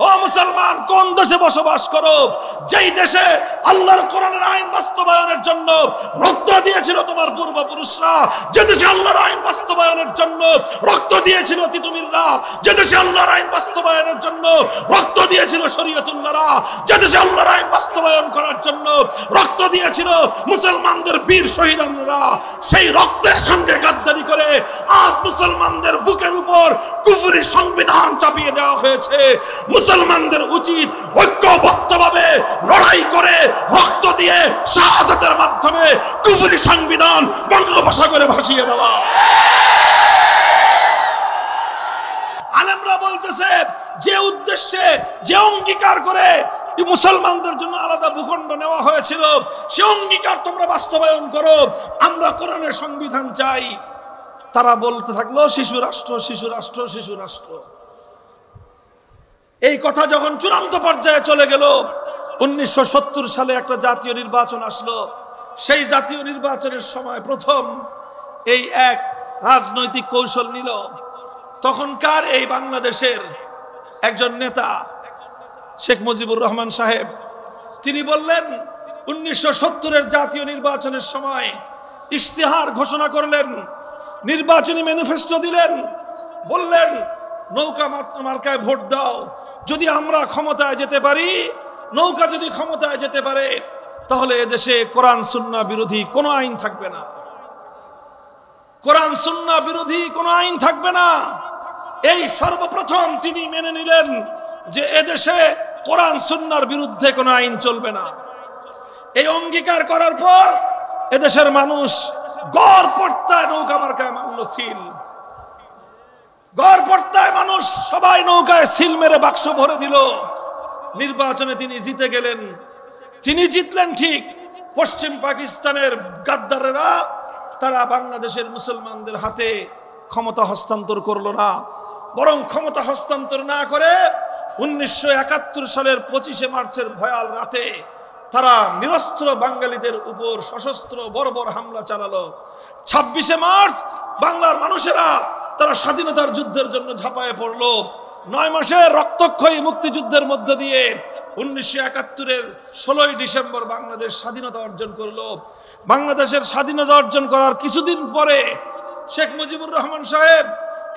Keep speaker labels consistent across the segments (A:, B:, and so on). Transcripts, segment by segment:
A: ও মুসলমান, কোন দেশে বসবাস করো যেই দেশে আল্লাহর কোরআনের আইন বাস্তবায়নের জন্য রক্ত দিয়েছিল তোমার পূর্বপুরুষরা, যে দেশে আল্লাহর আইন বাস্তবায়নের জন্য রক্ত দিয়েছিল তিতুমিররা, যে দেশে আল্লাহর আইন বাস্তবায়নের জন্য রক্ত দিয়েছিল শরীয়তুল্লাহরা, যে দেশে আল্লাহর আইন বাস্তবায়ন করার জন্য রক্ত দিয়েছিল মুসলমানদের বীর শহীদরা, সেই রক্তের সঙ্গে গাদ্দারি করে আজ মুসলমানদের বুকের উপর কুফরি সংবিধান চাপিয়ে দেওয়া হয়েছে। মুসলমানদের উচিত ঐক্যবদ্ধভাবে লড়াই করে রক্ত দিয়ে শাহাদাতের মাধ্যমে কুফরি সংবিধান বঙ্গোপসাগরে ভাসিয়ে দেওয়া। আলেমরা বলতেছে, যে উদ্দেশ্যে যে অঙ্গীকার করে মুসলমানদের জন্য আলাদা ভূখণ্ড নেওয়া হয়েছিল, সে অঙ্গীকার তোমরা বাস্তবায়ন করো, আমরা কোরআনের সংবিধান চাই। তারা বলতে থাকলো শিশু রাষ্ট্র, শিশু রাষ্ট্র, শিশু রাষ্ট্র। এই কথা যখন চূড়ান্ত পর্যায়ে চলে গেল, 1970 সালে একটা জাতীয় নির্বাচন আসলো। সেই জাতীয় নির্বাচনের সময় প্রথম এই এক রাজনৈতিক কৌশল নিল তখনকার এই বাংলাদেশের একজন নেতা শেখ মুজিবুর রহমান সাহেব। তিনি বললেন, 1970-এর জাতীয় নির্বাচনের সময় ইশতেহার ঘোষণা করলেন, নির্বাচনী ম্যানিফেস্টো দিলেন, বললেন নৌকা মার্কায় ভোট দাও, যদি আমরা ক্ষমতায় যেতে পারি, নৌকা যদি ক্ষমতায় যেতে পারে, তাহলে এদেশে কোরআন সুন্নাহ বিরোধী কোনো আইন থাকবে না, কোরআন সুন্নাহ বিরোধী কোনো আইন থাকবে না। এই সর্বপ্রথম তিনি মেনে নিলেন যে এদেশে কোরআন সুন্নাহর বিরুদ্ধে কোনো আইন চলবে না। এই অঙ্গীকার করার পর এদেশের মানুষ গড়পড়তায় নৌকা মার্কায় মানল সিল। গড়পড়তায় মানুষ সবাই নৌকায় সিল মেরে বাক্স ভরে দিল। নির্বাচনে তিনি জিতে গেলেন। তিনি জিতলেন ঠিক, পশ্চিম পাকিস্তানের গাদ্দারেরা তারা বাংলাদেশের মুসলমানদের হাতে ক্ষমতা হস্তান্তর করলো না, বরং ক্ষমতা হস্তান্তর না করে 1971 সালের 25শে মার্চের ভয়াল রাতে তারা নিরস্ত্র বাঙালিদের উপর সশস্ত্র বর্বর হামলা চালালো। 26শে মার্চ বাংলার মানুষেরা তারা স্বাধীনতার যুদ্ধের জন্য ঝাঁপায়ে পড়লো। 9 মাসের রক্তক্ষয়ী মুক্তিযুদ্ধের মধ্য দিয়ে 1971-এর 16ই ডিসেম্বর বাংলাদেশ স্বাধীনতা অর্জন করলো। বাংলাদেশের স্বাধীনতা অর্জন করার কিছুদিন পরে শেখ মুজিবুর রহমান সাহেব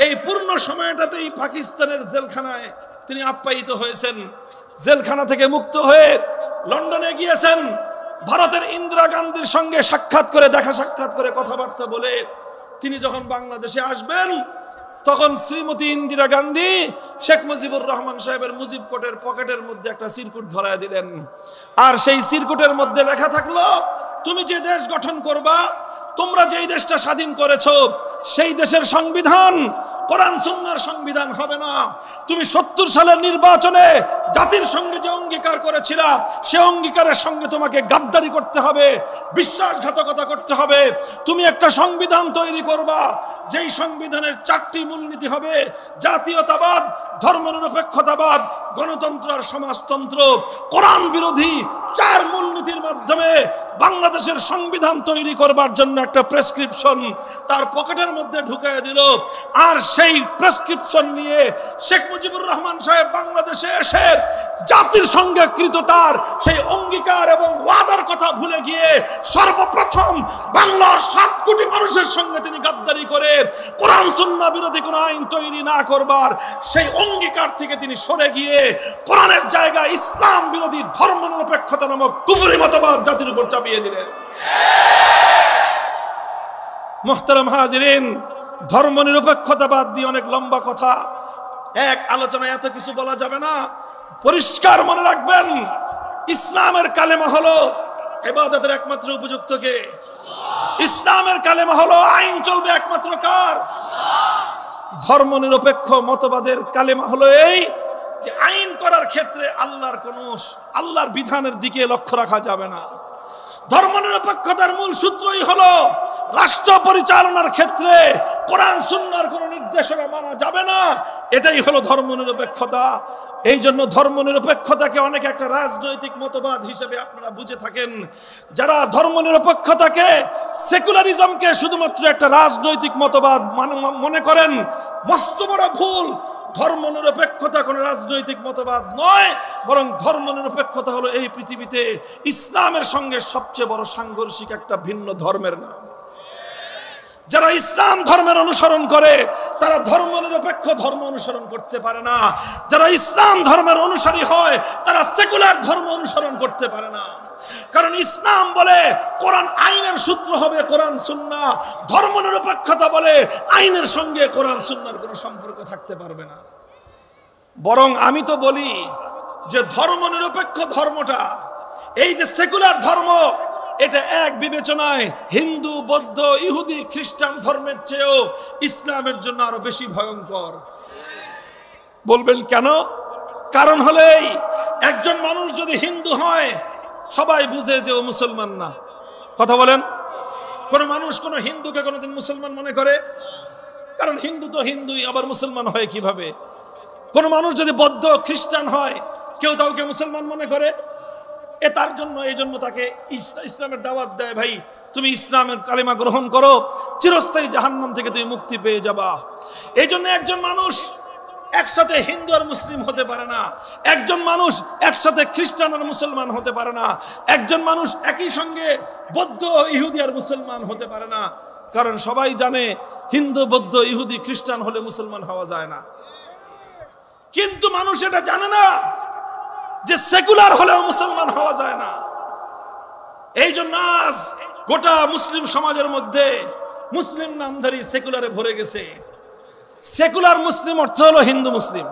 A: এই পূর্ণ সময়টাতেই পাকিস্তানের জেলখানায় তিনি আপ্যায়িত হয়েছেন। জেলখানা থেকে মুক্ত হয়ে লন্ডনে গিয়েছেন। ভারতের ইন্দিরা গান্ধীর সঙ্গে সাক্ষাৎ করে, দেখা সাক্ষাৎ করে কথাবার্তা বলে তিনি যখন বাংলাদেশে আসবেন, তখন শ্রীমতী ইন্দিরা গান্ধী শেখ মুজিবুর রহমান সাহেবের মুজিব কোটের পকেটের মধ্যে একটা চিরকুট ধরায় দিলেন। আর সেই চিরকুটের মধ্যে লেখা থাকলো, তুমি যে দেশ গঠন করবা, তোমরা যেই দেশটা স্বাধীন করেছো, সেই দেশের সংবিধান কোরআন সুন্নাহর সংবিধান হবে না। তুমি 70 সালের নির্বাচনে জাতির সঙ্গে যে অঙ্গীকার করেছিলা, সে অঙ্গীকারের সঙ্গে তোমাকে গাদ্দারি করতে হবে, বিশ্বাসঘাতকতা করতে হবে। তুমি একটা সংবিধান তৈরি করবা, যেই সংবিধানের 4টি মূলনীতি হবে জাতীয়তাবাদ, ধর্মনিরপেক্ষতাবাদ, গণতন্ত্র আর সমাজতন্ত্র। কোরআন বিরোধী 4 মূলনীতির মাধ্যমে বাংলাদেশের সংবিধান তৈরি করবার জন্য একটা প্রেসক্রিপশন তার পকেটের মধ্যে ঢুকিয়ে দিল। আর সেই প্রেসক্রিপশন নিয়ে শেখ মুজিবুর রহমান সাহেব বাংলাদেশে এসে জাতির সঙ্গে কৃত তার সেই অঙ্গীকার এবং ওয়াদার কথা ভুলে গিয়ে সর্বপ্রথম বাংলার 7 কোটি মানুষের সঙ্গে তিনি গাদ্দারি করে কোরআন সুন্নাহ বিরোধী কোনো আইন তৈরি না করবার সেই অঙ্গীকার থেকে তিনি সরে গিয়ে কোরআনের জায়গায় ইসলাম বিরোধী ধর্মনিরপেক্ষতা নামক কুফরি মতবাদ জাতির উপর চাপিয়ে দিলেন। মুহতারাম হাজিরিন, ধর্মনিরপেক্ষতাবাদ দিয়ে অনেক লম্বা কথা, এক আলোচনায় এত কিছু বলা যাবে না। পরিষ্কার মনে রাখবেন, ইসলামের কালেমা হলো ইবাদতের একমাত্র উপযুক্ত কে? ইসলামের কালেমা হলো আইন চলবে একমাত্র কার? ধর্মনিরপেক্ষ মতবাদের কালেমা হলো এই যে আইন করার ক্ষেত্রে আল্লাহর বিধানের দিকে লক্ষ্য রাখা যাবে না। ধর্মনিরপেক্ষতার মূল সূত্রই হলো রাষ্ট্র পরিচালনার ক্ষেত্রে কোরআন সুন্নাহর কোনো নির্দেশনা মানা যাবে না। এটাই হলো ধর্মনিরপেক্ষতা। এই জন্য ধর্মনিরপেক্ষতাকে অনেকে একটা রাজনৈতিক মতবাদ হিসেবে আপনারা বুঝে থাকেন। যারা ধর্মনিরপেক্ষতাকে, সেকুলারিজমকে শুধুমাত্র একটা রাজনৈতিক মতবাদ মনে করেন, মস্ত বড় ভুল। ধর্মনিরপেক্ষতা কোনো রাজনৈতিক মতবাদ নয়, বরং ধর্মনিরপেক্ষতা হলো এই পৃথিবীতে ইসলামের সঙ্গে সবচেয়ে বড় সাংঘর্ষিক একটা ভিন্ন ধর্মের নাম। যারা ইসলাম ধর্মের অনুসরণ করে তারা ধর্মনিরপেক্ষ ধর্ম অনুসরণ করতে পারে না। যারা ইসলাম ধর্মের অনুসারী হয় তারা সেকুলার ধর্ম অনুসরণ করতে পারে না। কারণ ইসলাম বলে কোরআন আইনের সূত্র হবে, কোরআন সুন্নাহ। ধর্মনিরপেক্ষতা বলে আইনের সঙ্গে কোরআন সুন্নাহর কোনো সম্পর্ক থাকতে পারবে না। বরং আমি তো বলি যে ধর্মনিরপেক্ষ ধর্মটা, এই যে সেকুলার ধর্ম, এটা এক বিবেচনায় হিন্দু, বৌদ্ধ, ইহুদি, খ্রিস্টান ধর্মের চেয়েও ইসলামের জন্য আরো বেশি ভয়ঙ্কর। বলবেন কেন? কারণ হলো এই, একজন মানুষ যদি হিন্দু হয় সবাই বুঝে যে ও মুসলমান না। কথা বলেন? কোন মানুষ কোন হিন্দুকে কোনদিন মুসলমান মনে করে? কারণ হিন্দু তো হিন্দুই, আবার মুসলমান হয় কিভাবে? কোন মানুষ যদি বৌদ্ধ, খ্রিস্টান হয় কেউ তাকে মুসলমান মনে করে? তার জন্য এই জন্য তাকে ইসলামের দাওয়াত দেয়, ভাই তুমি ইসলামের কালিমা গ্রহণ করো, চিরস্থায়ী জাহান্নাম থেকে তুমি মুক্তি পেয়ে যাবা। এই জন্য একজন মানুষ একসাথে হিন্দু আর মুসলিম হতে পারে না, একজন মানুষ একসাথে খ্রিস্টান আর মুসলমান হতে পারে না, একজন মানুষ একই সঙ্গে বৌদ্ধ, ইহুদি আর মুসলমান হতে পারে না। কারণ সবাই জানে হিন্দু, বৌদ্ধ, ইহুদি, খ্রিস্টান হলে মুসলমান হওয়া যায় না। কিন্তু মানুষ এটা জানে না যে সেকুলার হলেও মুসলমান হওয়া যায় না। এই জন্য আজ গোটা মুসলিম সমাজের মধ্যে মুসলিম নামধারী সেকুলারে ভরে গেছে। সেকুলার মুসলিম অর্থ হলো হিন্দু মুসলিম।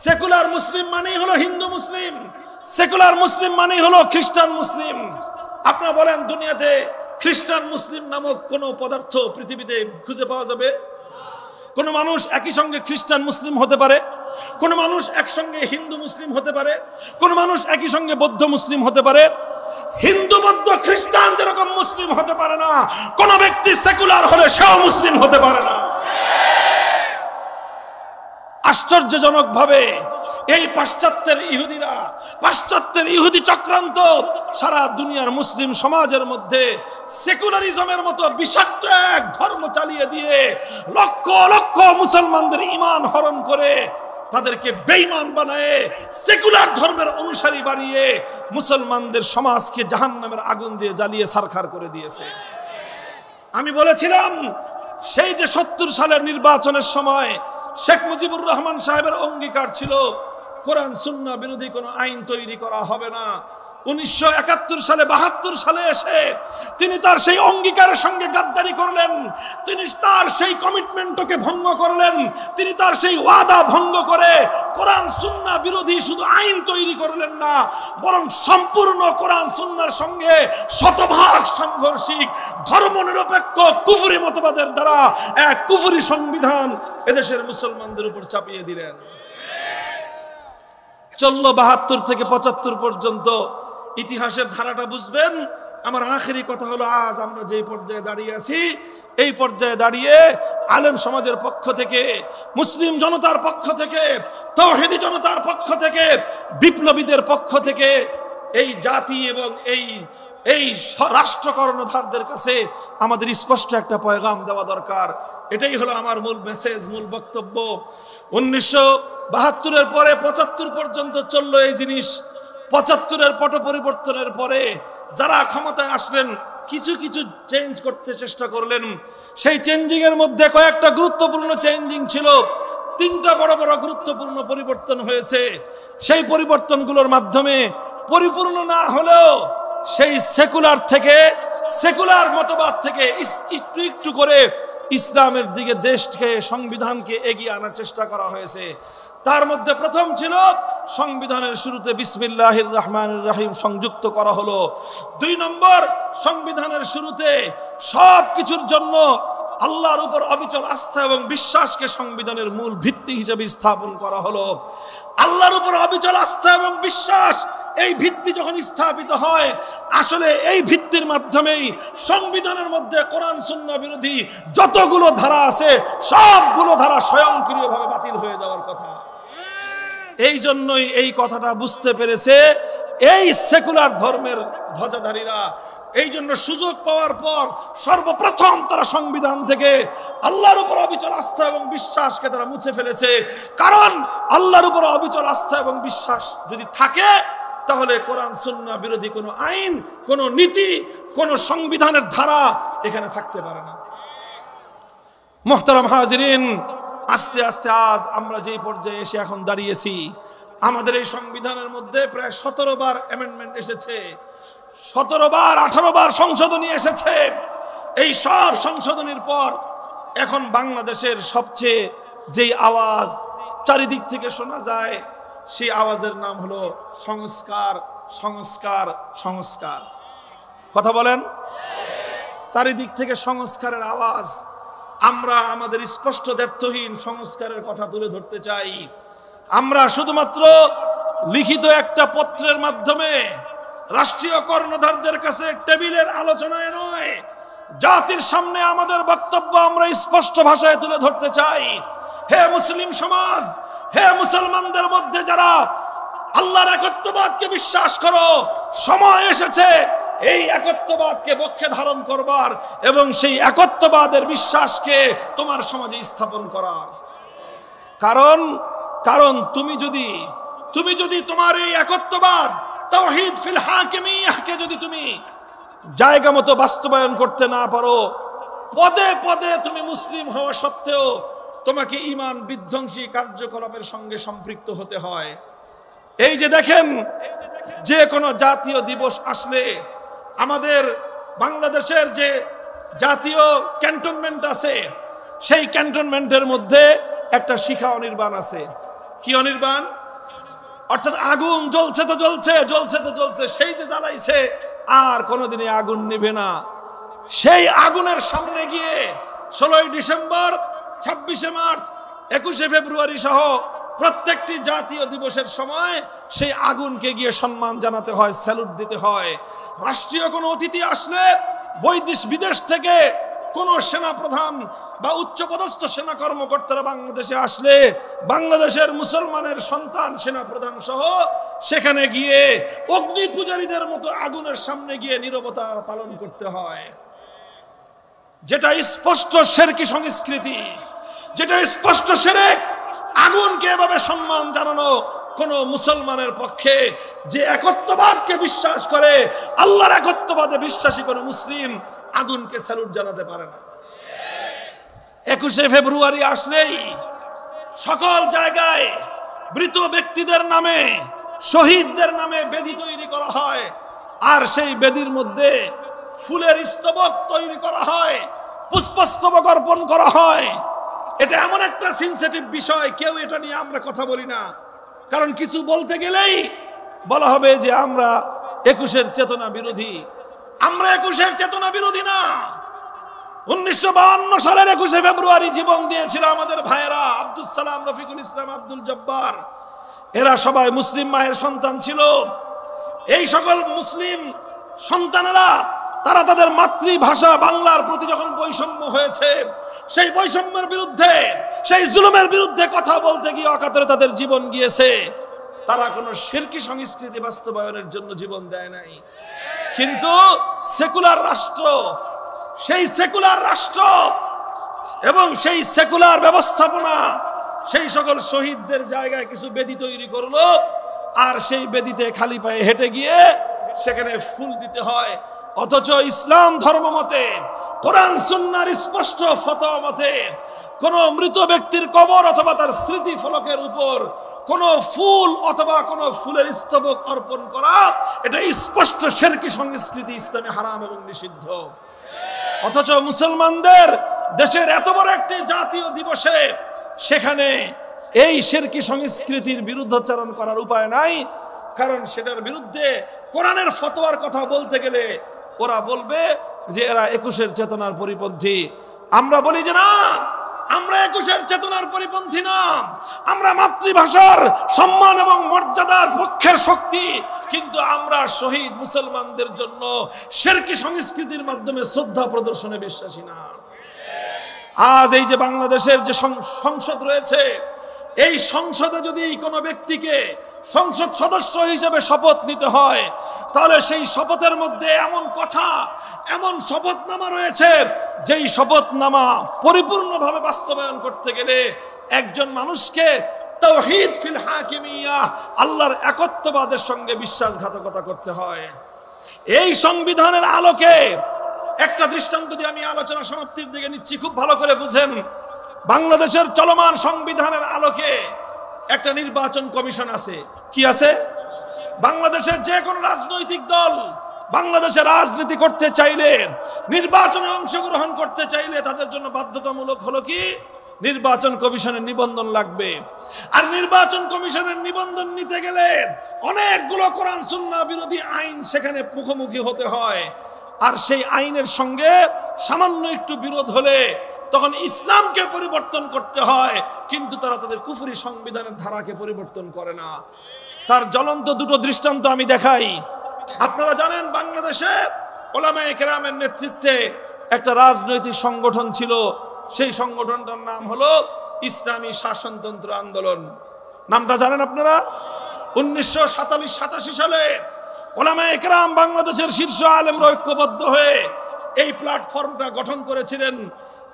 A: সেকুলার মুসলিম মানেই হলো হিন্দু মুসলিম, সেকুলার মুসলিম মানেই হলো খ্রিস্টান মুসলিম। আপনারা বলেন, দুনিয়াতে খ্রিস্টান মুসলিম নামক কোন পদার্থ পৃথিবীতে খুঁজে পাওয়া যাবে? কোন মানুষ একই সঙ্গে খ্রিস্টান মুসলিম হতে পারে? কোন মানুষ একসঙ্গে হিন্দু মুসলিম হতে পারে? কোন মানুষ একই সঙ্গে বৌদ্ধ মুসলিম হতে পারে? হিন্দু, বৌদ্ধ, খ্রিস্টান যেরকম মুসলিম হতে পারে না, কোন ব্যক্তি সেকুলার হলে সেও মুসলিম হতে পারে না। আশ্চর্যজনক ভাবে এই পাশ্চাত্যের ইহুদিরা, পাশ্চাত্যের ইহুদি চক্রান্ত সারা দুনিয়ার মুসলিম সমাজের মধ্যে সেকুলারিজমের মতো বিষাক্ত এক ধর্ম চালিয়ে দিয়ে লক্ষ লক্ষ মুসলমানদের ঈমান হরণ করে তাদেরকে বেঈমান বানায় সেকুলার ধর্মের অনুসারী বানিয়ে মুসলমানদের সমাজকে জাহান্নামের আগুন দিয়ে জ্বালিয়ে ছারখার করে দিয়েছে। আমি বলেছিলাম, সেই যে ৭০ সালের নির্বাচনের সময় শেখ মুজিবুর রহমান সাহেবের অঙ্গীকার ছিল কোরআন সুন্নাহ বিরোধী কোনো আইন তৈরি করা হবে না। 1971 সালে 72 সালে এসে তিনি তার সেই অঙ্গীকারের সঙ্গে গাদ্দারি করলেন, তিনি তার সেই কমিটমেন্টকে ভঙ্গ করলেন, তিনি তার সেই ওয়াদা ভঙ্গ করে কোরআন সুন্নাহ বিরোধী শুধু আইন তৈরি করলেন না, বরং সম্পূর্ণ কোরআন সুন্নাহর সঙ্গে শতভাগ সাংঘর্ষিক ধর্মনিরপেক্ষ কুফরি মতবাদের দ্বারা এক কুফরি সংবিধান এদেশের মুসলমানদের উপর চাপিয়ে দিলেন। চলল 72 থেকে 75 পর্যন্ত। ইতিহাসের ধারাটা বুঝবেন। আমার আখেরি কথা হলো, আজ আমরা যে পর্যায়ে দাঁড়িয়ে আছি, এই পর্যায়ে দাঁড়িয়ে আলেম সমাজের পক্ষ থেকে, মুসলিম জনতার পক্ষ থেকে, তাওহীদি জনতার পক্ষ থেকে, বিপ্লবীদের পক্ষ থেকে এই জাতি এবং এই রাষ্ট্র কর্ণধারদের কাছে আমাদের স্পষ্ট একটা পয়গাম দেওয়া দরকার। এটাই হলো আমার মূল মেসেজ, মূল বক্তব্য। 1972-এর পরে 75 পর্যন্ত চললো এই জিনিস। 75-এর পট পরিবর্তনের পরে যারা ক্ষমতায় আসলেন কিছু কিছু চেঞ্জ করতে চেষ্টা করলেন। সেই চেঞ্জিং এর মধ্যে কয়েকটা গুরুত্বপূর্ণ চেঞ্জিং ছিল। 3টা বড় বড় গুরুত্বপূর্ণ পরিবর্তন হয়েছে। সেই পরিবর্তনগুলোর মাধ্যমে পরিপূর্ণ না হলেও সেই সেকুলার মতবাদ থেকে একটু একটু করে ইসলামের দিকে দেশকে, সংবিধানকে এগিয়ে আনার চেষ্টা করা হয়েছে। তার মধ্যে প্রথম ছিল সংবিধানের শুরুতে বিসমিল্লাহির রহমানির রহিম সংযুক্ত করা হলো। 2 নম্বর, সংবিধানের শুরুতে সব কিছুর জন্য আল্লাহর উপর অবিচল আস্থা এবং বিশ্বাসকে সংবিধানের মূল ভিত্তি হিসেবে স্থাপন করা হলো। আল্লাহর উপর অবিচল আস্থা এবং বিশ্বাস, এই ভিত্তি যখন স্থাপিত হয়, আসলে এই ভিত্তির মাধ্যমেই সংবিধানের মধ্যে কোরআন সুন্নাহ বিরোধী যতগুলো ধারা আছে সবগুলো ধারা স্বয়ংক্রিয়ভাবে বাতিল হয়ে যাওয়ার কথা। এই জন্যই এই কথাটা বুঝতে পেরেছে এই সেকুলার ধর্মের ধ্বজাধারীরা, এই জন্য সুযোগ পাওয়ার পর সর্বপ্রথম তারা সংবিধান থেকে আল্লাহর উপর অবিচল আস্থা এবং বিশ্বাসকে তারা মুছে ফেলেছে। কারণ আল্লাহর উপর অবিচল আস্থা এবং বিশ্বাস যদি থাকে, তাহলে কোরআন সুন্নাহ বিরোধী কোনো আইন, কোনো নীতি, কোনো সংবিধানের ধারা এখানে থাকতে পারে না। মুহতারাম হাজিরিন, আস্তে আস্তে আজ আমরা যেই পর্যায়ে এসে এখন দাঁড়িয়েছি, আমাদের এই সংবিধানের মধ্যে প্রায় 17 বার অ্যামেন্ডমেন্ট এসেছে, 17 বার 18 বার সংশোধনী এসেছে। এই সব সংশোধনীর পর এখন বাংলাদেশের সবচেয়ে যেই আওয়াজ চারিদিক থেকে শোনা যায়, সেই আওয়াজের নাম হলো সংস্কার, সংস্কার, সংস্কার। কথা বলেন। চারিদিক থেকে সংস্কারের আওয়াজ। আমরা আমাদের স্পষ্ট দ্ব্যর্থহীন সংস্কারের কথা তুলে ধরতে চাই। আমরা শুধুমাত্র লিখিত একটা পত্রের মাধ্যমে রাষ্ট্রীয় কর্ণধারদের কাছে টেবিলের আলোচনায় নয়, জাতির সামনে আমাদের বক্তব্য আমরা স্পষ্ট ভাষায় তুলে ধরতে চাই। হে মুসলিম সমাজ, হে মুসলমানদের মধ্যে যারা আল্লাহর একত্ববাদকে বিশ্বাস করো, সময় এসেছে এই একত্ববাদকে বক্ষে ধারণ করবার এবং সেই একত্ববাদের বিশ্বাসকে তোমার সমাজে স্থাপন করার। কারণ তুমি যদি তোমার এই একত্ববাদ তাওহীদ ফিল হাকিমিয়াহকে যদি তুমি জায়গা মতো বাস্তবায়ন করতে না পারো, পদে পদে তুমি মুসলিম হওয়া সত্ত্বেও তোমাকে ঈমান বিধ্বংসী কার্যকলাপের সঙ্গে সম্পৃক্ত হতে হয়। এই যে দেখেন, যে কোনো জাতীয় দিবস আসলে আমাদের বাংলাদেশের যে জাতীয় ক্যান্টনমেন্ট আছে, সেই ক্যান্টনমেন্টের মধ্যে একটা শিখা অনির্বাণ আছে। কি অনির্বাণ? অর্থাৎ আগুন জ্বলছে তো জ্বলছে, জ্বলছে তো জ্বলছে, সেই যে জ্বালাইছে আর কোনোদিনই আগুন নিভে না। সেই আগুনের সামনে গিয়ে 16ই ডিসেম্বর, 26শে মার্চ, 21শে ফেব্রুয়ারি সহ প্রত্যেকটি জাতীয় দিবসের সময় সেই আগুনকে গিয়ে সম্মান জানাতে হয়, স্যালুট দিতে হয়। রাষ্ট্রীয় কোনো অতিথি আসলে, বিদেশ থেকে কোন সেনা প্রধান বা উচ্চপদস্থ সেনা কর্মকর্তারা বাংলাদেশে আসলে বাংলাদেশের মুসলমানের সন্তান সেনা প্রধান সহ সেখানে গিয়ে অগ্নি পূজারীদের মতো আগুনের সামনে গিয়ে নীরবতা পালন করতে হয়। যেটা স্পষ্ট শিরকি সংস্কৃতি, যেটা স্পষ্ট শিরক। আগুনকে এভাবে সম্মান জানানো কোন মুসলমানের পক্ষে, যে একত্ববাদকে বিশ্বাস করে, আল্লাহর একত্ববাদে বিশ্বাসী কোন মুসলিম আগুনকে স্যালুট জানাতে পারে না। 21শে ফেব্রুয়ারি আসলেই সকল জায়গায় মৃত ব্যক্তিদের নামে, শহীদদের নামে বেদি তৈরি করা হয়, আর সেই বেদির মধ্যে ফুলের স্তবক তৈরি করা হয়, পুষ্পস্তবক অর্পণ করা হয়। এটা এমন একটা সেনসিটিভ বিষয়, কেউ এটা নিয়ে আমরা কথা বলি না। কারণ কিছু বলতে গেলেই বলা হবে যে আমরা 21-এর চেতনা বিরোধী। আমরা 21-এর চেতনা বিরোধী না। 1952 সালের 21শে ফেব্রুয়ারি জীবন দিয়েছিল আমাদের ভাইয়েরা আব্দুল সালাম, রফিকুল ইসলাম, আব্দুল জব্বার। এরা সবাই মুসলিম মায়ের সন্তান ছিল। এই সকল মুসলিম সন্তানেরা তারা তাদের মাতৃভাষা বাংলার প্রতি যখন বৈষম্য হয়েছে, সেই বৈষম্যের বিরুদ্ধে, সেই জুলুমের বিরুদ্ধে কথা বলতে গিয়ে অকাতরে তাদের জীবন গিয়েছে। তারা কোনো শিরকি সংস্কৃতি বাস্তবায়নের জন্য জীবন দেয় নাই। কিন্তু সেকুলার রাষ্ট্র, সেই সেকুলার রাষ্ট্র এবং সেই সেকুলার ব্যবস্থাপনা সেই সকল শহীদদের জায়গায় কিছু বেদি তৈরি করলো, আর সেই বেদিতে খালি পায়ে হেঁটে গিয়ে সেখানে ফুল দিতে হয়। অথচ ইসলাম ধর্ম মতে, কোরআন সুন্নাহর স্পষ্ট ফতোয়া মতে কোন মৃত ব্যক্তির কবর অথবা তার স্মৃতি ফলকের উপর কোন ফুল অথবা কোন ফুলের স্তবক অর্পণ করা, এটা স্পষ্ট শিরকি সংস্কৃতি, ইসলামে হারাম এবং নিষিদ্ধ। অথচ মুসলমানদের দেশের এত বড় একটি জাতীয় দিবসে সেখানে এই শিরকি সংস্কৃতির বিরুদ্ধাচরণ করার উপায় নাই। কারণ সেটার বিরুদ্ধে কোরআনের ফতোয়ার কথা বলতে গেলে ওরা বলবে যে এরা 21-এর চেতনার পরিপন্থী। আমরা বলি যে না, আমরা 21-এর চেতনার পরিপন্থী না। আমরা মাতৃভাষার সম্মান এবং মর্যাদার পক্ষের শক্তি, কিন্তু আমরা শহীদ মুসলমানদের জন্য শিরকি সংস্কৃতির মাধ্যমে শ্রদ্ধা প্রদর্শনে বিশ্বাসী না। আজ এই যে বাংলাদেশের যে সংসদ রয়েছে, এই সংসদে যদি কোনো ব্যক্তিকে সংসদ সদস্য হিসেবে শপথ নিতে হয়, তাহলে সেই শপথের মধ্যে এমন কথা, এমন শপথনামা রয়েছে, যেই শপথনামা পরিপূর্ণভাবে বাস্তবায়ন করতে গেলে একজন মানুষকে তাওহীদ ফিল হাকিমিয়া, আল্লাহর একত্ববাদের সঙ্গে বিশ্বাসঘাতকতা করতে হয়। এই সংবিধানের আলোকে একটা দৃষ্টান্ত দিয়ে আমি আলোচনা সমাপ্তির দিকে নিচ্ছি, খুব ভালো করে বুঝেন। বাংলাদেশের চলমান সংবিধানের আলোকে একটা নির্বাচন কমিশন আছে। কি আছে? বাংলাদেশের যে কোনো রাজনৈতিক দল বাংলাদেশে রাজনীতি করতে চাইলে, নির্বাচনে অংশগ্রহণ করতে চাইলে তাদের জন্য বাধ্যতামূলক হলো কি? নির্বাচন কমিশনের নিবন্ধন লাগবে। আর নির্বাচন কমিশনের নিবন্ধন নিতে গেলে অনেকগুলো কোরআন সুন্নাহ বিরোধী আইন সেখানে মুখোমুখি হতে হয়। আর সেই আইনের সঙ্গে সামান্য একটু বিরোধ হলে তখন ইসলামকে পরিবর্তন করতে হয়, কিন্তু তারা তাদের কুফরি সংবিধানের ধারাকে পরিবর্তন করে না। তার জ্বলন্ত দুটো দৃষ্টান্ত আমি দেখাই। আপনারা জানেন বাংলাদেশে উলামায়ে কেরামের নেতৃত্বে একটা রাজনৈতিক সংগঠন ছিল। সেই সংগঠনটার নাম হলো ইসলামী শাসনতন্ত্র আন্দোলন। নামটা জানেন আপনারা? 1987-87 সালে উলামায়ে কেরাম বাংলাদেশের শীর্ষ আলেমরা ঐক্যবদ্ধ হয়ে এই প্ল্যাটফর্মটা গঠন করেছিলেন।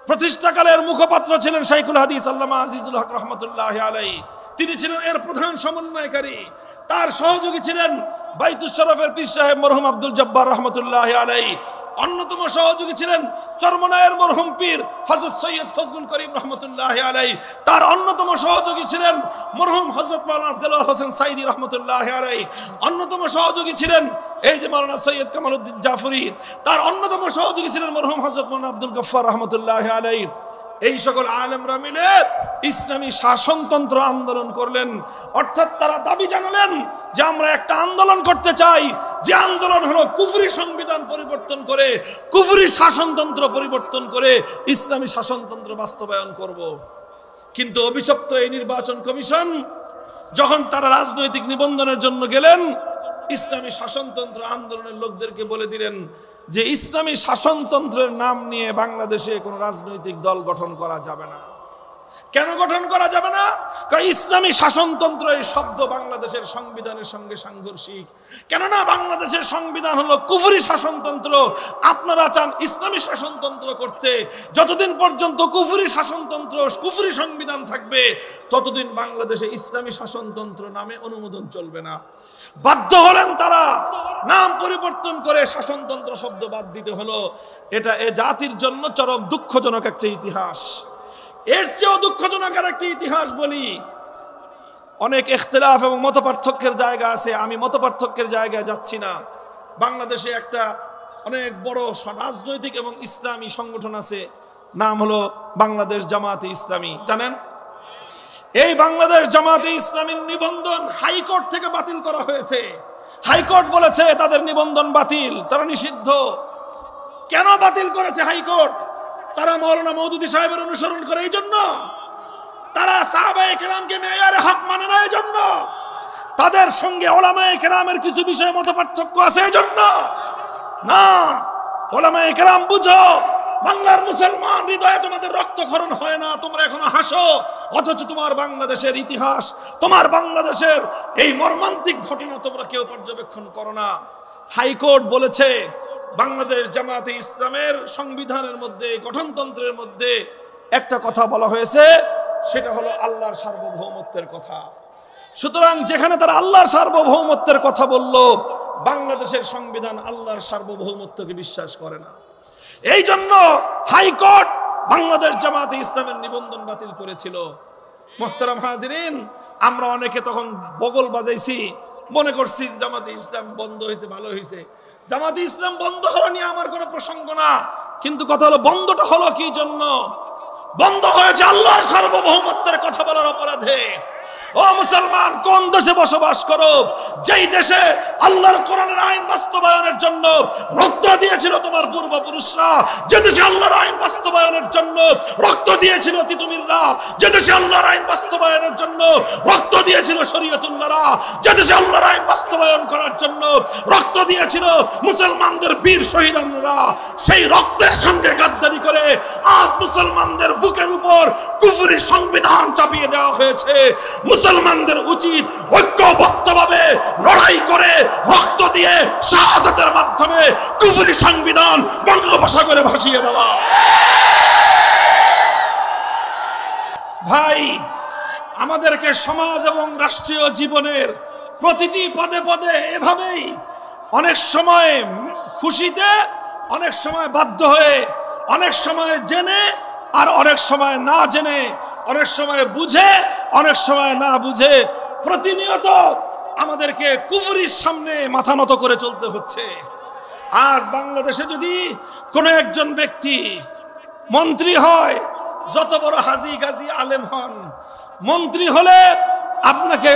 A: প্রতিষ্ঠাকালের মুখপাত্র ছিলেন শাইখুল হাদিস আল্লামা আজিজুল হক রহমতুল্লাহ আলাইহি, তিনি ছিলেন এর প্রধান সমন্বয়কারী। তার সহযোগী ছিলেন বাইতুশ শরফের পীর সাহেব মরহুম আব্দুল জব্বার রহমতুল্লাহ আলাইহি। অন্যতম সহযোগী ছিলেন চরমনায়ের মরহুম পীর হযরত সৈয়দ ফজলুল করিম রহমতুল্লাহ আলাইহি। তার অন্যতম সহযোগী ছিলেন মরহুম হযরত মাওলানা দেলোয়ার হোসেন সাইদি রহমতুল্লাহ আলাইহি। অন্যতম সহযোগী ছিলেন এই যে মাওলানা সৈয়দ কামালউদ্দিন জাফরি। তার অন্যতম সহযোগী ছিলেন মরহুম হযরত মাওলানা আব্দুল গফফার রহমতুল্লাহ আলাইহি। এই সকল আলেমরা মিলে ইসলামী শাসনতন্ত্র আন্দোলন করলেন। অর্থাৎ তারা দাবি জানালেন যে আমরা একটা আন্দোলন করতে চাই, যে আন্দোলন হলো কুফরি সংবিধান পরিবর্তন করে, কুফরি শাসনতন্ত্র পরিবর্তন করে ইসলামী শাসনতন্ত্র বাস্তবায়ন করব। কিন্তু অভিশপ্ত এই নির্বাচন কমিশন যখন তারা রাজনৈতিক নিবন্ধনের জন্য গেলেন, ইসলামী শাসনতন্ত্র আন্দোলনের লোকদেরকে বলে দিলেন যে ইসলামী শাসনতন্ত্রের নাম নিয়ে বাংলাদেশে কোনো রাজনৈতিক দল গঠন করা যাবে না। কেন গঠন করা যাবে না? কারণ ইসলামী শাসনতন্ত্র এই শব্দ বাংলাদেশের সংবিধানের সঙ্গে সাংঘর্ষিক। কেননা বাংলাদেশের সংবিধান হলো কুফরি শাসনতন্ত্র। আপনারা চান ইসলামী শাসনতন্ত্র করতে, যতদিন পর্যন্ত কুফরি শাসনতন্ত্র, কুফরি সংবিধান থাকবে ততদিন বাংলাদেশে ইসলামী শাসনতন্ত্র নামে অনুমোদন চলবে না। বাধ্য হলেন তারা নাম পরিবর্তন করে শাসনতন্ত্র শব্দ বাদ দিতে হলো। এটা এ জাতির জন্য চরম দুঃখজনক একটা ইতিহাস। এর চেয়েও দুঃখজনক একটা ইতিহাস বলি। অনেক ইখতিলাফ এবং মতপার্থক্যের জায়গা আছে, আমি মতপার্থক্যের জায়গায় যাচ্ছি না। বাংলাদেশে একটা অনেক বড় রাজনৈতিক এবং ইসলামী সংগঠন আছে, নাম হলো বাংলাদেশ জামাতে ইসলামী। জানেন, এই বাংলাদেশ জামাতে ইসলামীর নিবন্ধন হাইকোর্ট থেকে বাতিল করা হয়েছে। হাইকোর্ট বলেছে তাদের নিবন্ধন বাতিল, তারা নিষিদ্ধ। কেন বাতিল করেছে হাইকোর্ট? তারা মাওলানা মওদুদী সাহেবের অনুসরণ করে, এই জন্য। তারা সাহাবায়ে কেরামকে মেয়ারে হক মানে না, এই জন্য। তাদের সঙ্গে উলামায়ে কেরামের কিছু বিষয়ে মতপার্থক্য আছে, এই জন্য না। উলামায়ে কেরাম বুঝো, বাংলার মুসলমান হৃদয়ে তোমাদের রক্তক্ষরণ হয় না, তোমরা এখনো হাসো, অথচ তোমার বাংলাদেশের ইতিহাস, তোমার বাংলাদেশের এই মর্মান্তিক ঘটনা তোমরা কেউ পর্যবেক্ষণ করো না। হাইকোর্ট বলেছে বাংলাদেশ জামাতে ইসলামের সংবিধানের মধ্যে, গঠনতন্ত্রের মধ্যে একটা কথা বলা হয়েছে, সেটা হলো আল্লাহর সার্বভৌমত্বের কথা। সুতরাং যেখানে তারা আল্লাহর সার্বভৌমত্বের কথা বলল, বাংলাদেশের সংবিধান আল্লাহর সার্বভৌমত্বকে বিশ্বাস করে না। এই জন্য হাইকোর্ট বাংলাদেশ জামাতে ইসলামের নিবন্ধন বাতিল করেছিল। মুহতারাম হাজিরিন, আমরা অনেকে তখন বগল বাজাইছি, মনে করছি জামাতে ইসলাম বন্ধ হয়েছে, ভালো হয়েছে। জামাতে ইসলাম বন্ধ হওয়া নিয়ে আমার কোনো প্রসঙ্গ না, কিন্তু কথা হলো বন্ধটা হলো কি জন্য? বন্ধ হয়েছে আল্লাহর সার্বভৌমত্বের কথা বলার অপরাধে। ও মুসলমান, কোন দেশে বসবাস করো, যেই দেশে আল্লাহর কোরআনের আইন বাস্তবায়নের জন্য রক্ত দিয়েছিল তোমার পূর্বপুরুষরা, যে দেশে আল্লাহর আইন বাস্তবায়নের জন্য রক্ত দিয়েছিল তিতুমিররা, যে দেশে আল্লাহর আইন বাস্তবায়নের জন্য রক্ত দিয়েছিল শরীয়তুল্লাহরা, যে দেশে আল্লাহর আইন বাস্তবায়ন করার জন্য রক্ত দিয়েছিল মুসলমানদের বীর শহীদরা, সেই রক্তের সঙ্গে গাদ্দারি করে আজ মুসলমানদের বুকের উপর কুফরি সংবিধান চাপিয়ে দেওয়া হয়েছে। মুসলমানদের উচিত ঐক্যবদ্ধ লড়াই করে রক্ত দিয়ে শাহাদাতের মাধ্যমে কুফরি সংবিধান বঙ্গোপসাগরে ভাসিয়ে দেওয়া। ভাই, আমাদেরকে সমাজ এবং রাষ্ট্রীয় জীবনের প্রতিটি পদে পদে এভাবেই অনেক সময় খুশিতে, অনেক সময় বাধ্য হয়ে, অনেক সময় জেনে আর অনেক সময় না জেনে, অনেক সময় বুঝে অনেক সময় না বুঝে প্রতিনিয়ত আমাদেরকে কুফরির সামনে মাথা নত করে চলতে হচ্ছে। আজ বাংলাদেশে যদি কোনো একজন ব্যক্তি মন্ত্রী হয়, যত বড় হাজি গাজী আলেম হন, মন্ত্রী হলে আপনাকে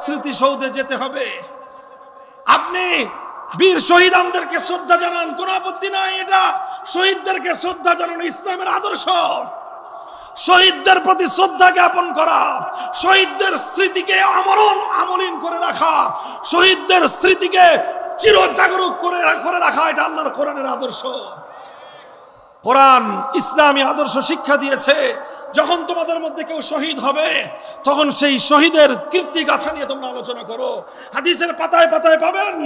A: স্মৃতিসৌধে যেতে হবে। আপনি বীর শহীদদেরকে শ্রদ্ধা জানান, কোনো আপত্তি নাই, এটা শহীদদেরকে শ্রদ্ধা জানানো ইসলামের আদর্শ। শহীদদের প্রতি শ্রদ্ধা জ্ঞাপন করা, শহীদদের স্মৃতিকে আমলিন করে রাখা, শহীদদের স্মৃতিকে চিরজাগরুক করে রাখা, এটা আল্লাহর কোরআনের আদর্শ। কোরআন ইসলামী আদর্শ শিক্ষা দিয়েছে, যখন তোমাদের মধ্যে কেউ শহীদ হবে তখন সেই শহীদের কীর্তি গাথা নিয়ে তোমরা আলোচনা করো। হাদিসের পাতায় পাতায় পাবেন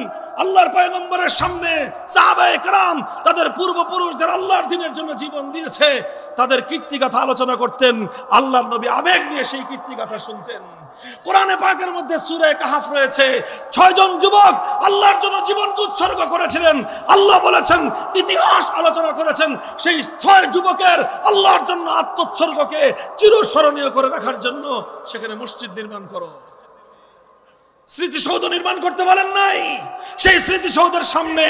A: আল্লাহর পয়গম্বরের সামনে সাহাবায়ে কেরাম তাদের পূর্বপুরুষ যারা আল্লাহর দ্বীনের জন্য জীবন দিয়েছে তাদের কীর্তি গাথা আলোচনা করতেন। আল্লাহর নবী আবেগ নিয়ে সেই কীর্তি গাথা শুনতেন। কোরআনে পাকের মধ্যে সূরা কাহফ রয়েছে, 6 জন যুবক আল্লাহর জন্য জীবনকে উৎসর্গ করেছিলেন। আল্লাহ বলেছেন, ইতিহাস আলোচনা করেছেন, সেই 6 যুবকের আল্লাহর জন্য আত্মোৎসর্গকে চিরস্মরণীয় করে রাখার জন্য সেখানে মসজিদ নির্মাণ করো, স্মৃতিসৌধ নির্মাণ করতে বলেন নাই, সেই স্মৃতিসৌধের সামনে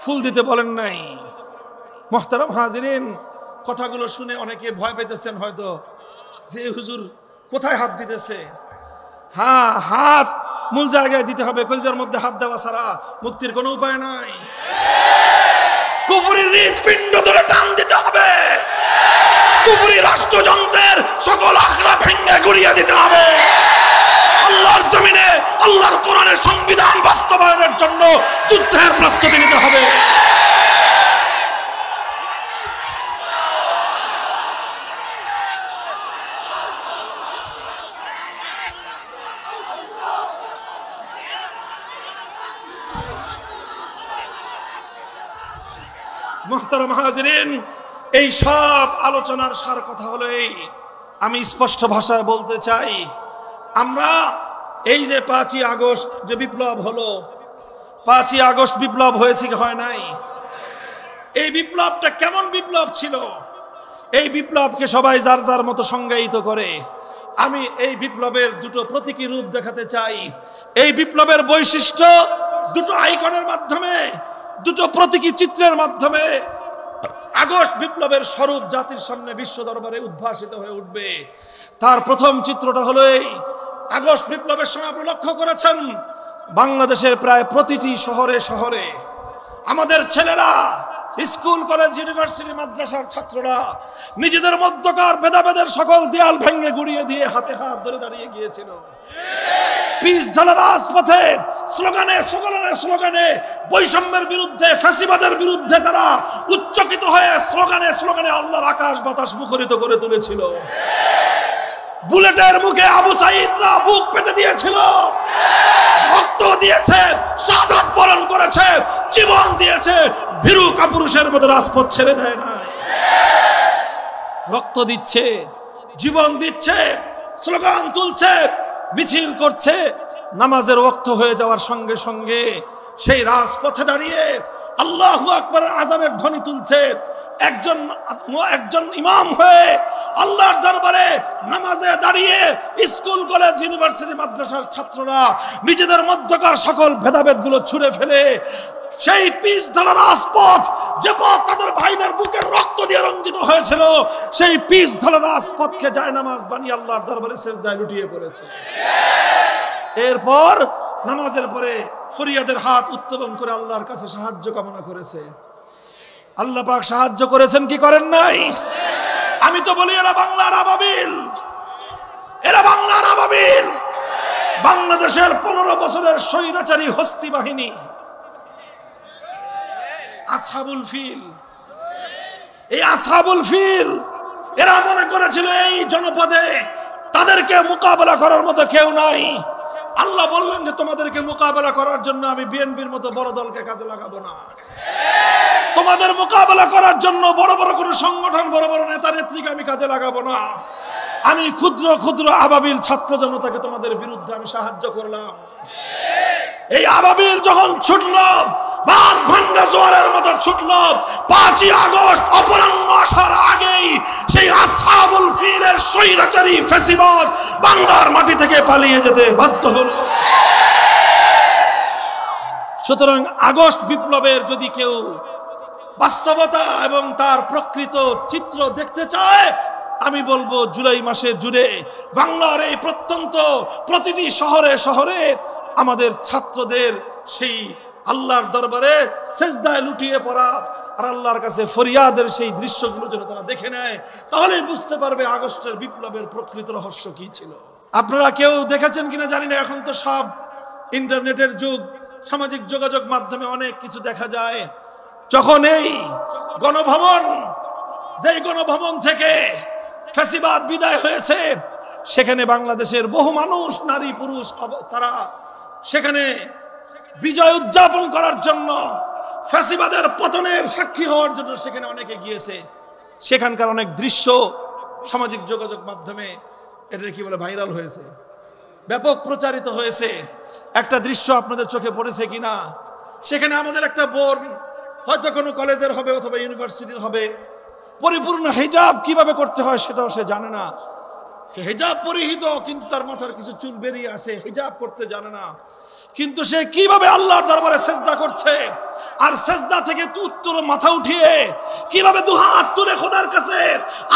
A: ফুল দিতে বলেন নাই। মুহতারাম হাজিরিন, কথাগুলো শুনে অনেকে ভয় পেতেছেন হয়তো যে হুজুর কোথায় হাত দিতেছে। হ্যাঁ, হাত মূল জায়গায় দিতে হবে, কলজার মধ্যে হাত দেওয়া ছাড়া মুক্তির কোনো উপায় নাই। কুফরি হৃৎপিণ্ড ধরে টান দিতে হবে, কুফরি রাষ্ট্রযন্ত্রের সকল আখড়া ভেঙে গুড়িয়ে দিতে হবে। আল্লাহর জমিনে আল্লাহর কোরআনের সংবিধান বাস্তবায়নের জন্য যুদ্ধের প্রস্তুতি নিতে হবে। মুহতারাম হাজিরিন, এই সব আলোচনার সার কথা হলো এই, আমি স্পষ্ট ভাষায় বলতে চাই, আমরা এই যে 5ই আগস্ট যে বিপ্লব হলো, 5ই আগস্ট বিপ্লব হয়েছে কি হয় নাই? এই বিপ্লবটা কেমন বিপ্লব ছিল? এই বিপ্লবকে সবাই যার যার মতো সংজ্ঞায়িত করে। আমি এই বিপ্লবের দুটো প্রতীকী রূপ দেখাতে চাই। এই বিপ্লবের বৈশিষ্ট্য দুটো আইকনের মাধ্যমে, দুটো প্রতীকী চিত্রের মাধ্যমে আগস্ট বিপ্লবের স্বরূপ জাতির সামনে বিশ্ব দরবারে উদ্ভাসিত হয়ে উঠবে। তার প্রথম চিত্রটা হলো এই, আগস্ট বিপ্লবের সময় আপনি লক্ষ্য করেছেন বাংলাদেশের প্রায় প্রতিটি শহরে শহরে আমাদের ছেলেরা, স্কুল কলেজ ইউনিভার্সিটি মাদ্রাসার ছাত্ররা নিজেদের মধ্যকার ভেদাভেদের সকল দেয়াল ভেঙে গুড়িয়ে দিয়ে হাতে হাত ধরে দাঁড়িয়ে গিয়েছিল। পিচ ঢালা রাজপথে স্লোগানে স্লোগানে স্লোগানে বৈষম্যের বিরুদ্ধে, ফ্যাসিবাদের বিরুদ্ধে তারা উচ্চকিত হয়ে স্লোগানে স্লোগানে আল্লাহর আকাশ বাতাস মুখরিত করে তুলেছিল। বুলেটের মুখে আবু সাঈদরা বুক পেতে দিয়েছিল, রক্ত দিয়েছে, শাহাদাত বরণ করেছে, জীবন দিয়েছে, ভীরু কাপুরুষের মতো রাজপথ ছেড়ে দেয় না। রক্ত দিচ্ছে, জীবন দিচ্ছে, স্লোগান তুলছে, মিছিল করছে। নামাজের ওয়াক্ত হয়ে যাওয়ার সঙ্গে সঙ্গে সেই রাজপথে দাঁড়িয়ে আল্লাহু আকবারের আযানের ধ্বনি তুলছে। একজন ইমাম হয়ে আল্লাহর দরবারে নামাজে দাঁড়িয়ে স্কুল কলেজ ইউনিভার্সিটি মাদ্রাসার ছাত্ররা নিজেদের মধ্যকার সকল ভেদাভেদগুলো ছুঁড়ে ফেলে সেই পিচ ঢালা রাজপথ, যে পথ তাদের ভাইদের বুকের রক্ত দিয়ে রঞ্জিত হয়েছিল, সেই পিচ ঢালা রাজপথকে জায়নামাজ বানিয়ে আল্লাহর দরবারে সিজদায় লুটিয়ে পড়েছে। এরপর নামাজের পরে ফরিয়াদের হাত উত্তোলন করে আল্লাহর কাছে সাহায্য কামনা করেছে। আল্লাহ পাক সাহায্য করেছেন কি করেন নাই? আমি তো বলি এরা বাংলার আবাবিল, এরা বাংলার আবাবিল। বাংলাদেশের 15 বছরের স্বৈরাচারী হস্তি বাহিনী আসহাবুল ফিল, এই আসহাবুল ফিল এরা মনে করেছিল এই জনপদে তাদেরকে মোকাবেলা করার মতো কেউ নাই। আল্লাহ বললেন যে তোমাদেরকে মোকাবেলা করার জন্য আমি বিএনপির মতো বড় দলকে কাজে লাগাবো না, তোমাদের মোকাবেলা করার জন্য বড় বড় কোনো সংগঠন, বড় বড় নেতা নেত্রীকে আমি কাজে লাগাবো না। আমি ক্ষুদ্র ক্ষুদ্র আবাবিল ছাত্র জনতাকে তোমাদের বিরুদ্ধে আমি সাহায্য করলাম। এই আবাবিল যখন ছুটলো, বাদ ভাঙ্গা জোয়ারের মতো ছুটলো, 5ই আগস্ট অপরাহ্ন আসার আগেই সেই আসহাবুল ফিলের স্বৈরাচারী ফ্যাসিবাদ বাংলার মাটি থেকে পালিয়ে যেতে বাধ্য হলো। সুতরাং আগস্ট বিপ্লবের যদি কেউ বাস্তবতা এবং তার প্রকৃত চিত্র দেখতে চায়, আমি বলবো জুলাই মাসে জুড়ে বাংলার এই প্রত্যন্ত প্রতিটি শহরে শহরে আমাদের ছাত্রদের সেই আল্লাহর দরবারে সেজদায় লুটিয়ে পড়া আর আল্লাহর কাছে ফরিয়াদের সেই দৃশ্যগুলো যেন তারা দেখে নেয়, তাহলেই বুঝতে পারবে আগস্টের বিপ্লবের প্রকৃত রহস্য কি ছিল। আপনারা কেউ দেখেছেন কিনা জানি না, এখন তো সব ইন্টারনেটের যুগ, সামাজিক যোগাযোগ মাধ্যমে অনেক কিছু দেখা যায়। যখন এই গণভবন, যেই গণভবন থেকে ফ্যাসিবাদ বিদায় হয়েছে, সেখানে বাংলাদেশের বহু মানুষ, নারী পুরুষ, তারা সেখানে বিজয় উদযাপন করার জন্য, ফ্যাসিবাদের পতনের সাক্ষী হওয়ার জন্য সেখানে অনেকে গিয়েছে। সেখানকার অনেক দৃশ্য সামাজিক যোগাযোগ মাধ্যমে এটা কি বলে ভাইরাল হয়েছে, ব্যাপক প্রচারিত হয়েছে। একটা দৃশ্য আপনাদের চোখে পড়েছে কিনা, সেখানে আমাদের একটা বোন, হয়তো কোনো কলেজের হবে অথবা ইউনিভার্সিটির হবে, পরিপূর্ণ হিজাব কিভাবে করতে হয় সেটাও সে জানে না। হিজাব পরিহিত, কিন্তু তার মাথার কিছু চুল বেরিয়ে আছে, হিজাব করতে জানে না। কিন্তু সে কিভাবে আল্লাহর দরবারে সেজদা করছে, আর সেজদা থেকে উত্তর মাথা উঠিয়ে কিভাবে দুহাত তুলে খোদার কাছে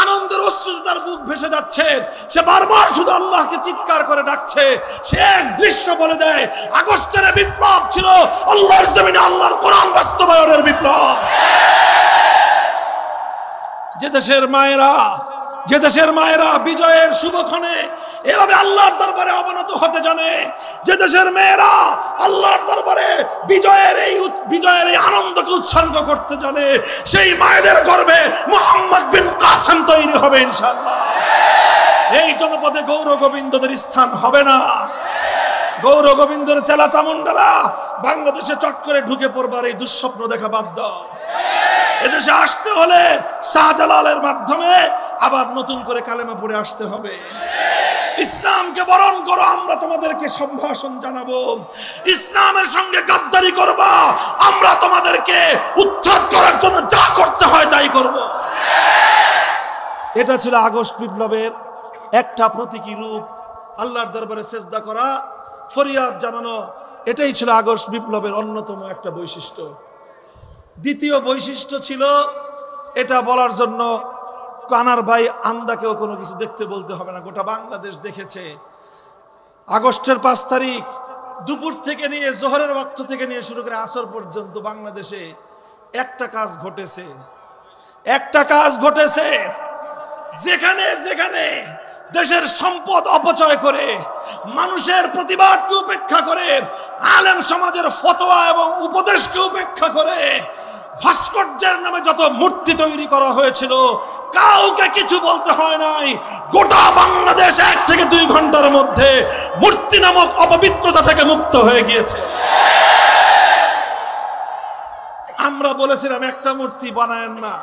A: আনন্দের অশ্রু তার বুক ভেসে যাচ্ছে। সে বারবার শুধু আল্লাহকে চিৎকার করে ডাকছে। সে এক দৃশ্য বলে দেয়, আগস্টের বিপ্লব ছিল আল্লাহর জমিনে আল্লাহর কোরআন বাস্তবায়নের বিপ্লব। যে দেশের মায়েরা বিজয়ের শুভক্ষণে এভাবে আল্লাহর দরবারে অবনত হতে জানে, যে দেশের মেয়েরা আল্লাহর দরবারে বিজয়ের এই আনন্দকে উৎসর্গ করতে জানে, সেই মায়েদের গর্ভে মুহাম্মদ বিন কাসেম তৈরি হবে ইনশাআল্লাহ। এই জনপদে গৌর গোবিন্দদের স্থান হবে না। গৌর গোবিন্দর চেলা চামুন্ডারা বাংলাদেশে চট করে ঢুকে পড়বার এই দুঃস্বপ্ন দেখা বাদ দাও। এদেশে আসতে হলে শাহজালালের মাধ্যমে আবার নতুন করে কালেমা পড়ে আসতে হবে। ইসলামকে বরণ করো, আমরা তোমাদেরকে সম্ভাষণ জানাবো। ইসলামের সঙ্গে গাদ্দারি করবা, আমরা তোমাদেরকে উচ্ছেদ করার জন্য যা করতে হয় তাই করব। এটা ছিল আগস্ট বিপ্লবের একটা প্রতীকী রূপ। আল্লাহর দরবারে সেজদা করা, ফরিয়াদ জানানো, এটাই ছিল আগস্ট বিপ্লবের অন্যতম একটা বৈশিষ্ট্য। দ্বিতীয় বৈশিষ্ট্য ছিল, এটা বলার জন্য কানার ভাই আন্দাকেও কোনো কিছু দেখতে বলতে হবে না, গোটা বাংলাদেশ দেখেছে। আগস্টের 5 তারিখ দুপুর থেকে নিয়ে জোহরের ওয়াক্ত থেকে নিয়ে শুরু করে আসর পর্যন্ত বাংলাদেশে একটা কাজ ঘটেছে, যেখানে যেখানে দেশের সম্পদ অপচয় করে, মানুষের প্রতিবাদকে উপেক্ষা করে, আলেম সমাজের ফতোয়া এবং উপদেশকে উপেক্ষা করে ভাস্কর্যের নামে যত মূর্তি তৈরি করা হয়েছিল, কাউকে কিছু বলতে হয় নাই। গোটা বাংলাদেশ 1 থেকে 2 ঘন্টার মধ্যে মূর্তি নামক অপবিত্রতা থেকে মুক্ত হয়ে গিয়েছে। আমরা বলেছিলাম একটা মূর্তি বানায়েন না,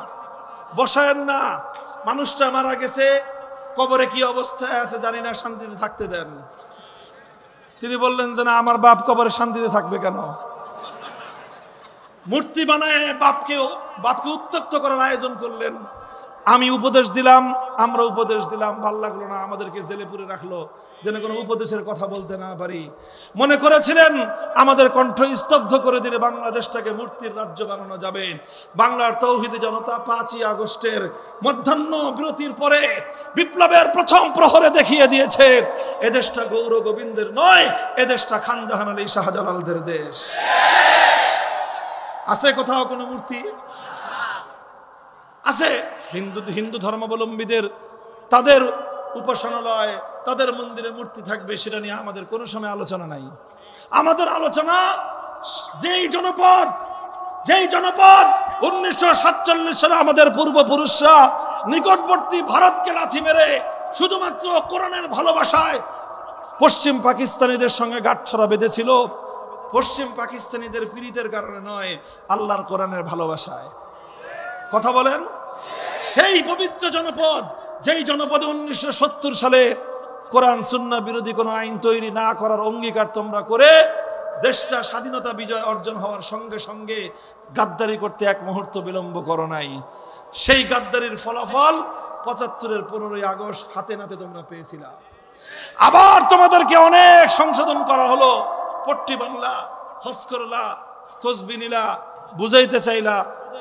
A: বসায়েন না, মানুষটা মারা গেছে, কবরে কি অবস্থায় আছে জানি না, শান্তিতে থাকতে দেন। তিনি বললেন যে না, আমার বাপ কবরে শান্তিতে থাকবে কেন? মূর্তি বানায় বাপকে উত্ত্যক্ত করার আয়োজন করলেন। আমি উপদেশ দিলাম, আমরা উপদেশ দিলাম, ভাল লাগলো না, আমাদেরকে জেলে পুরে রাখলো যেন কোনো উপদেশের কথা বলতে না পারি। মনে করেছিলেন আমাদের কণ্ঠ স্তব্ধ করে দিলে বাংলাদেশটাকে মূর্তির রাজ্য বানানো যাবে। বাংলার তৌহিদি জনতা 5ই আগস্টের মধ্যাহ্ন বিরতির পরে বিপ্লবের প্রথম প্রহরে দেখিয়ে দিয়েছে, এদেশটা গৌর গোবিন্দের নয়, এদেশটা খান জাহান আলী শাহজালালদের দেশ। আছে কোথাও কোনো মূর্তি? আছে। হিন্দু ধর্মাবলম্বীদের তাদের উপাসনালয়, তাদের মন্দিরে মূর্তি থাকবে, সেটা নিয়ে আমাদের কোনো সময় আলোচনা নাই। আমাদের আলোচনা যেই জনপদ 1947 সালে আমাদের পূর্বপুরুষরা নিকটবর্তী ভারতকে লাথি মেরে শুধুমাত্র কোরআনের ভালোবাসায় পশ্চিম পাকিস্তানিদের সঙ্গে গাঁটছড়া বেঁধেছিল পশ্চিম পাকিস্তানিদের পীড়িতের কারণে নয়, আল্লাহর কোরআনের ভালোবাসায়। কথা বলেন। সেই পবিত্র জনপদ, যেই জনপদে 1970 সালে কোরআন সুন্নাহ বিরোধী কোনো আইন তৈরি না করার অঙ্গীকার তোমরা করে দেশটা স্বাধীনতা বিজয় অর্জন হওয়ার সঙ্গে সঙ্গে গাদ্দারি করতে এক মুহূর্ত বিলম্ব করো নাই। সেই গাদ্দারির ফলাফল 75-এর 15ই আগস্ট হাতে নাতে তোমরা পেয়েছিলা। আবার তোমাদেরকে অনেক সংশোধন করা হলো, পট্টি বাংলা, হজ করলা, তসবিহ নিলা, বুঝাইতে চাইলা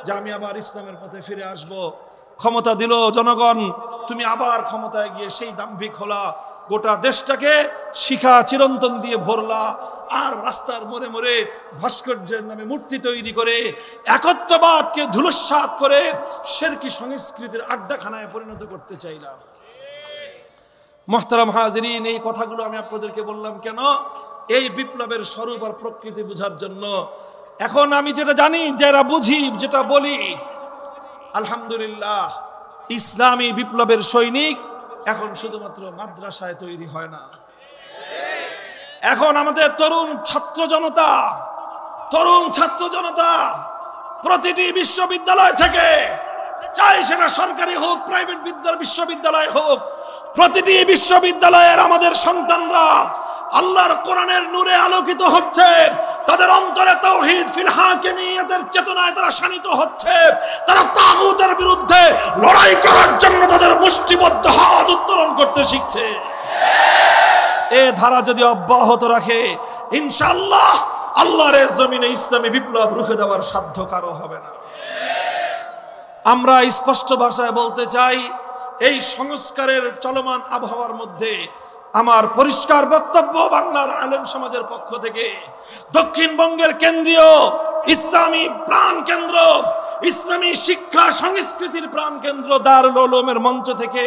A: যে আমি আবার ইসলামের পথে ফিরে আসব। ক্ষমতা দিল জনগণ, তুমি আবার ক্ষমতায় গিয়ে সেই দাম্ভিক হলা, গোটা দেশটাকে শিখা চিরন্তন দিয়ে ভরলা, আর রাস্তার মোড়ে মোড়ে ভাস্কর্যের নামে মূর্তি তৈরি করে একত্ববাদকে ধূলিসাৎ করে শিরকি সংস্কৃতির আড্ডাখানায় পরিণত করতে চাইলাম। মুহতারাম হাজিরিন, এই কথাগুলো আমি আপনাদেরকে বললাম কেন? এই বিপ্লবের স্বরূপ আর প্রকৃতি বোঝার জন্য। এখন আমি যেটা জানি, যারা বুঝি, যেটা বলি, আলহামদুলিল্লাহ, ইসলামী বিপ্লবের সৈনিক এখন শুধুমাত্র মাদ্রাসায় তৈরি হয় না। এখন আমাদের তরুণ ছাত্র জনতা প্রতিটি বিশ্ববিদ্যালয় থেকে, চাই সেটা সরকারি হোক, প্রাইভেট বিশ্ববিদ্যালয় হোক, প্রতিটি বিশ্ববিদ্যালয়ের আমাদের সন্তানরা আল্লাহর কোরআনের নূরে আলোকিত হচ্ছে। তাদের অন্তরে তাওহীদ ফিল হাকিমিয়তের চেতনায় তারা শানিত হচ্ছে। তারা তাগুতের বিরুদ্ধে লড়াই করার জন্য তাদের মুষ্টিবদ্ধ হাত উত্তোলন করতে শিখছে। এ ধারা যদি অব্যাহত রাখে, ইনশাআল্লাহ আল্লাহর এই জমিনে ইসলামী বিপ্লব রুখে দেওয়ার সাধ্য কারো হবে না। আমরা স্পষ্ট ভাষায় বলতে চাই, এই সংস্কারের চলমান আবহাওয়ার মধ্যে আমার পরিষ্কার বক্তব্য বাংলার আলেম সমাজের পক্ষ থেকে, দক্ষিণবঙ্গের কেন্দ্রীয় ইসলামী প্রাণ কেন্দ্র, ইসলামী শিক্ষা সংস্কৃতির প্রাণ কেন্দ্র দারুল উলুমের মঞ্চ থেকে,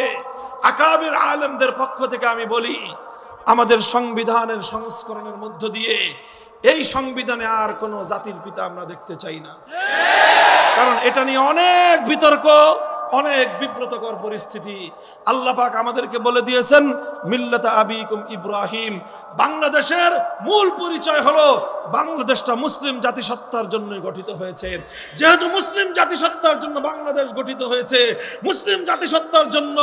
A: আকাবির আলেমদের পক্ষ থেকে আমি বলি, আমাদের সংবিধানের সংস্করণের মধ্য দিয়ে এই সংবিধানে আর কোনো জাতির পিতা আমরা দেখতে চাই না। কারণ এটা নিয়ে অনেক বিতর্ক, অনেক বিব্রতকর পরিস্থিতি। আল্লাহ পাক আমাদেরকে বলে দিয়েছেন, মিল্লাতা আবিকুম ইব্রাহিম। বাংলাদেশের মূল পরিচয় হলো বাংলাদেশটা মুসলিম জাতিসত্তার জন্য গঠিত হয়েছে। যেহেতু মুসলিম জাতিসত্তার জন্য বাংলাদেশ গঠিত হয়েছে, মুসলিম জাতিসত্তার জন্য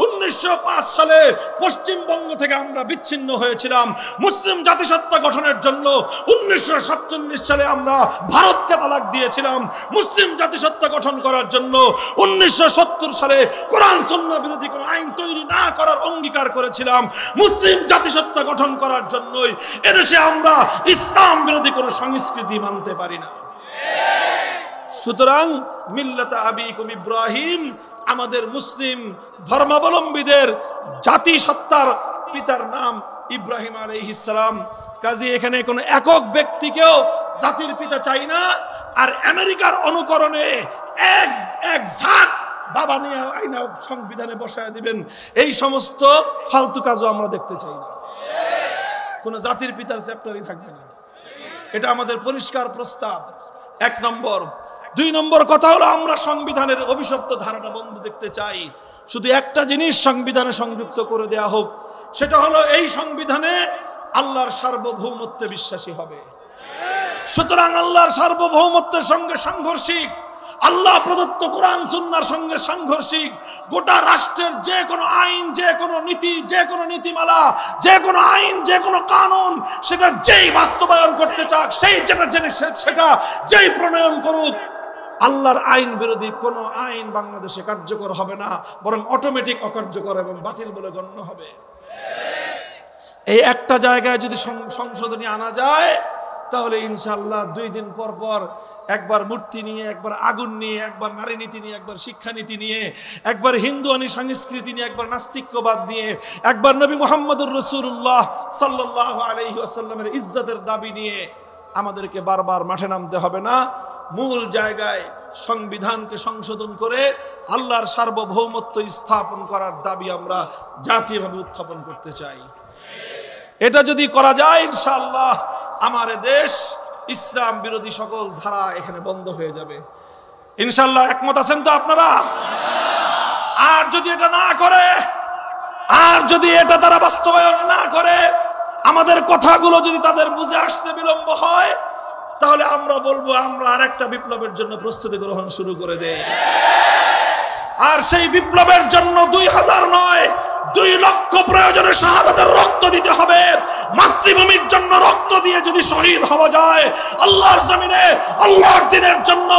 A: 1905 সালে পশ্চিমবঙ্গ থেকে আমরা বিচ্ছিন্ন হয়েছিলাম। মুসলিম জাতিসত্তা গঠনের জন্য 1947 সালে আমরা ভারতকে তালাক দিয়েছিলাম। মুসলিম জাতিসত্তা গঠন করার জন্য 1970 সালে কোরআন সুন্নাহ বিরোধী কোনো আইন তৈরি না করার অঙ্গীকার করেছিলাম। মুসলিম জাতিসত্তা গঠন করার জন্যই এদেশে আমরা ইসলাম বিরোধী কোনো সংস্কৃতি মানতে পারি না। সুতরাং মিল্লাতা আবিকুম ইব্রাহিম, আমাদের মুসলিম ধর্মাবলম্বীদের জাতিসত্তার পিতার নাম ইব্রাহিম আলাইহিস সালাম। কাজী এখানে কোনো একক ব্যক্তিকেও জাতির পিতা চাই না। আর আমেরিকার অনুকরণে এক ঝাঁক বাবা নিয়ে আইনা সংবিধানে বসায় দিবেন, এই সমস্ত ফালতু কাজও আমরা দেখতে চাই না। কোন জাতির পিতার চ্যাপ্টারই থাকবে না। এটা আমাদের পরিষ্কার প্রস্তাব, 1 নম্বর। 2 নম্বর কথা হলো, আমরা সংবিধানের অভিশপ্ত ধারাটা বন্ধ দেখতে চাই। শুধু একটা জিনিস সংবিধানে সংযুক্ত করে দেয়া হোক, সেটা হলো এই সংবিধানে আল্লাহর সার্বভৌমত্বে বিশ্বাসী হবে। সুতরাং আল্লাহর সার্বভৌমত্বের সঙ্গে সাংঘর্ষিক, আল্লাহ প্রদত্ত কোরআন সুন্নাহর সঙ্গে সাংঘর্ষিক গোটা রাষ্ট্রের যে কোনো আইন, যে কোনো নীতি, যে কোনো নীতিমালা, যে কোনো আইন, যে কোনো কানুন, সেটা যেই বাস্তবায়ন করতে চাক, সেই যেটা জেনে সেটা যেই প্রণয়ন করুক, আল্লাহর আইন বিরোধী কোনো আইন বাংলাদেশে কার্যকর হবে না, বরং অটোমেটিক অকার্যকর এবং বাতিল বলে গণ্য হবে। এই একটা জায়গায় যদি সংশোধনী আনা যায়, তাহলে ইনশাআল্লাহ 2 দিন পর পর একবার মূর্তি নিয়ে, একবার আগুন নিয়ে, একবার নারী নীতি নিয়ে, একবার শিক্ষানীতি নিয়ে, একবার হিন্দুয়ানি সংস্কৃতি নিয়ে, একবার নাস্তিক্যবাদ নিয়ে, একবার নবী মুহাম্মদুর রাসূলুল্লাহ সাল্লাল্লাহু আলাইহি ওয়াসাল্লামের ইজ্জতের দাবি নিয়ে আমাদেরকে বারবার মাঠে নামতে হবে না। মূল জায়গায় সংবিধানকে সংশোধন করে আল্লাহর সার্বভৌমত্ব স্থাপন করার দাবি আমরা জাতীয়ভাবে উত্থাপন করতে চাই। এটা যদি করা যায়, ইনশাআল্লাহ আমার দেশ ইসলাম বিরোধী সকল ধারা এখানে বন্ধ হয়ে যাবে। ইনশাআল্লাহ একমত আছেন তো আপনারা? আর যদি এটা না করে, আর যদি এটা তারা বাস্তবায়ন না করে, আমাদের কথাগুলো যদি তাদের বুঝে আসতে বিলম্ব হয়, তাহলে আমরা বলবো আমরা আরেকটা বিপ্লবের জন্য প্রস্তুতি গ্রহণ শুরু করে দেই। আর সেই বিপ্লবের জন্য 2000 নয়, 2 লক্ষ প্রয়োজনে শাহাদাতের রক্ত দিতে হবে। মাতৃভূমির জন্য রক্ত দিয়ে যদি শহীদ হওয়া যায়, আল্লাহর জমিনে আল্লাহর দ্বীনের জন্য